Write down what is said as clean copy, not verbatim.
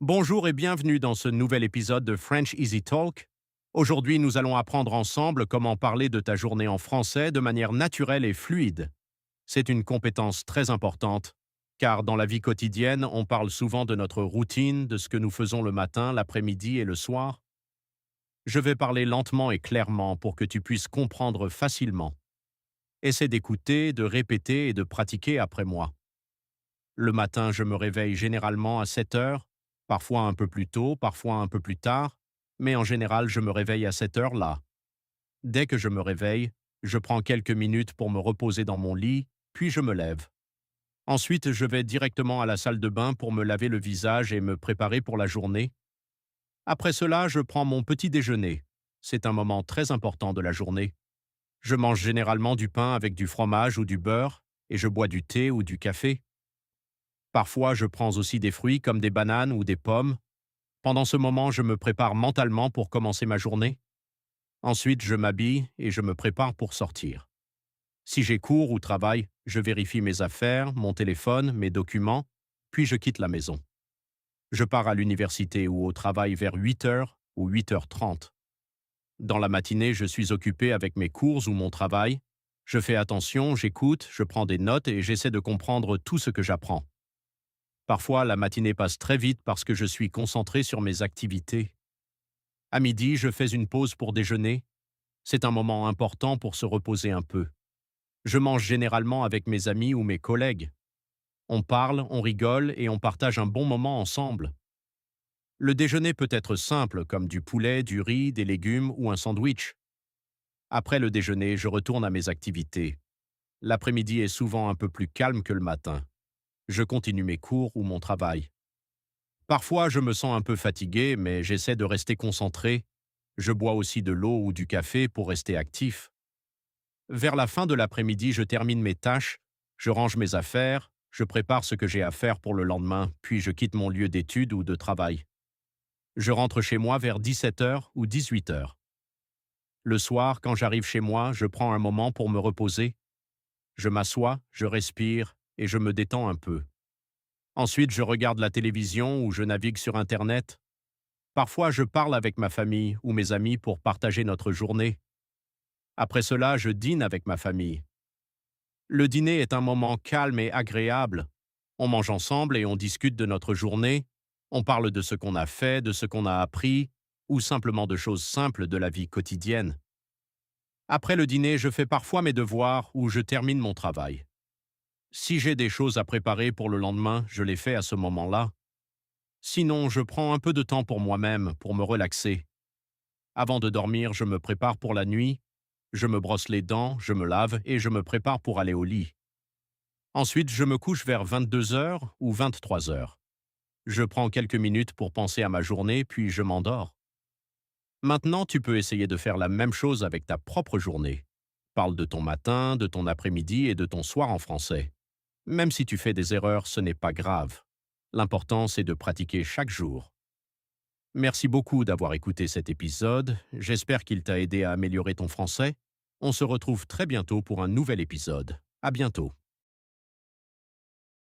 Bonjour et bienvenue dans ce nouvel épisode de French Easy Talk. Aujourd'hui, nous allons apprendre ensemble comment parler de ta journée en français de manière naturelle et fluide. C'est une compétence très importante, car dans la vie quotidienne, on parle souvent de notre routine, de ce que nous faisons le matin, l'après-midi et le soir. Je vais parler lentement et clairement pour que tu puisses comprendre facilement. Essaie d'écouter, de répéter et de pratiquer après moi. Le matin, je me réveille généralement à 7 heures, parfois un peu plus tôt, parfois un peu plus tard, mais en général, je me réveille à cette heure-là. Dès que je me réveille, je prends quelques minutes pour me reposer dans mon lit, puis je me lève. Ensuite, je vais directement à la salle de bain pour me laver le visage et me préparer pour la journée. Après cela, je prends mon petit déjeuner. C'est un moment très important de la journée. Je mange généralement du pain avec du fromage ou du beurre, et je bois du thé ou du café. Parfois, je prends aussi des fruits comme des bananes ou des pommes. Pendant ce moment, je me prépare mentalement pour commencer ma journée. Ensuite, je m'habille et je me prépare pour sortir. Si j'ai cours ou travail, je vérifie mes affaires, mon téléphone, mes documents, puis je quitte la maison. Je pars à l'université ou au travail vers 8 heures ou 8h30. Dans la matinée, je suis occupé avec mes cours ou mon travail. Je fais attention, j'écoute, je prends des notes et j'essaie de comprendre tout ce que j'apprends. Parfois, la matinée passe très vite parce que je suis concentré sur mes activités. À midi, je fais une pause pour déjeuner. C'est un moment important pour se reposer un peu. Je mange généralement avec mes amis ou mes collègues. On parle, on rigole et on partage un bon moment ensemble. Le déjeuner peut être simple, comme du poulet, du riz, des légumes ou un sandwich. Après le déjeuner, je retourne à mes activités. L'après-midi est souvent un peu plus calme que le matin. Je continue mes cours ou mon travail. Parfois, je me sens un peu fatigué, mais j'essaie de rester concentré. Je bois aussi de l'eau ou du café pour rester actif. Vers la fin de l'après-midi, je termine mes tâches, je range mes affaires, je prépare ce que j'ai à faire pour le lendemain, puis je quitte mon lieu d'études ou de travail. Je rentre chez moi vers 17 heures ou 18 heures. Le soir, quand j'arrive chez moi, je prends un moment pour me reposer. Je m'assois, je respire et je me détends un peu. Ensuite, je regarde la télévision ou je navigue sur Internet. Parfois, je parle avec ma famille ou mes amis pour partager notre journée. Après cela, je dîne avec ma famille. Le dîner est un moment calme et agréable. On mange ensemble et on discute de notre journée. On parle de ce qu'on a fait, de ce qu'on a appris, ou simplement de choses simples de la vie quotidienne. Après le dîner, je fais parfois mes devoirs ou je termine mon travail. Si j'ai des choses à préparer pour le lendemain, je les fais à ce moment-là. Sinon, je prends un peu de temps pour moi-même, pour me relaxer. Avant de dormir, je me prépare pour la nuit, je me brosse les dents, je me lave et je me prépare pour aller au lit. Ensuite, je me couche vers 22 heures ou 23 heures. Je prends quelques minutes pour penser à ma journée, puis je m'endors. Maintenant, tu peux essayer de faire la même chose avec ta propre journée. Parle de ton matin, de ton après-midi et de ton soir en français. Même si tu fais des erreurs, ce n'est pas grave. L'important, c'est de pratiquer chaque jour. Merci beaucoup d'avoir écouté cet épisode. J'espère qu'il t'a aidé à améliorer ton français. On se retrouve très bientôt pour un nouvel épisode. À bientôt.